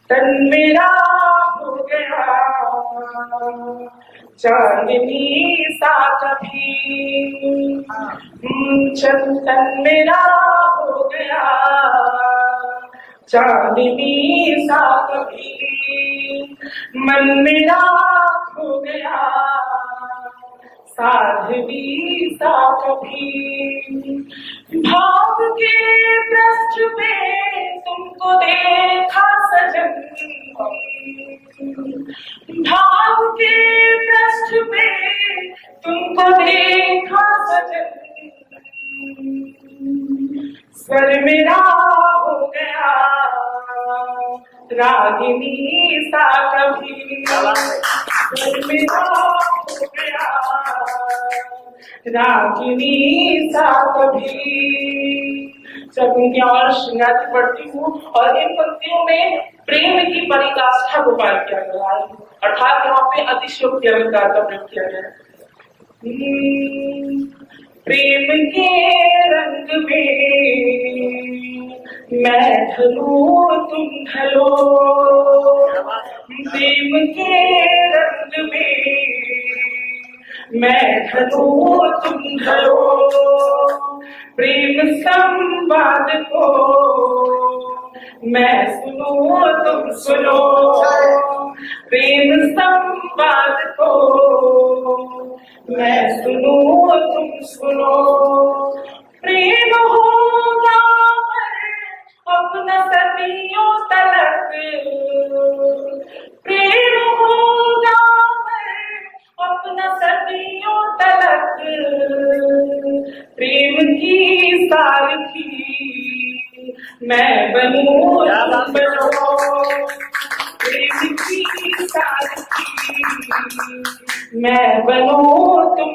तन मेरा हो गया चांदनी सा कभी, तन मेरा हो गया चांदनी सा कभी, मन मेरा हो गया साध्वी सा कभी। भाव के पृष्ठ पे तुमको देखा सजन, भाव के पृष्ठ पे तुमको देखा सजन, स्वर मेरा हो गया रागिनी सा कभी, स्वर मेरा हो गया रागिनी सा कभी। जब उनकी और श्रृंगार पढ़ती हूँ और इन पंक्तियों में प्रेम की परिकाष्ठा को पार किया गया है, अर्थात यहाँ पे अतिशयोक्ति अलंकार का प्रयोग किया गया है। प्रेम के रंग में मैं ढलूं तुम ढलो, प्रेम के रंग में मैं ढलूं तुम ढलो, प्रेम संवाद को मैं सुनूं तुम सुनो, प्रेम संवाद को मैं सुनूं तुम सुनो। प्रेम होगा अपना सदियों तलक, प्रेम होगा अपना सदियों तलक, प्रेम की सारथी मैं बनूं तुम बनो, प्रेम की सारथी मैं बनूं तुम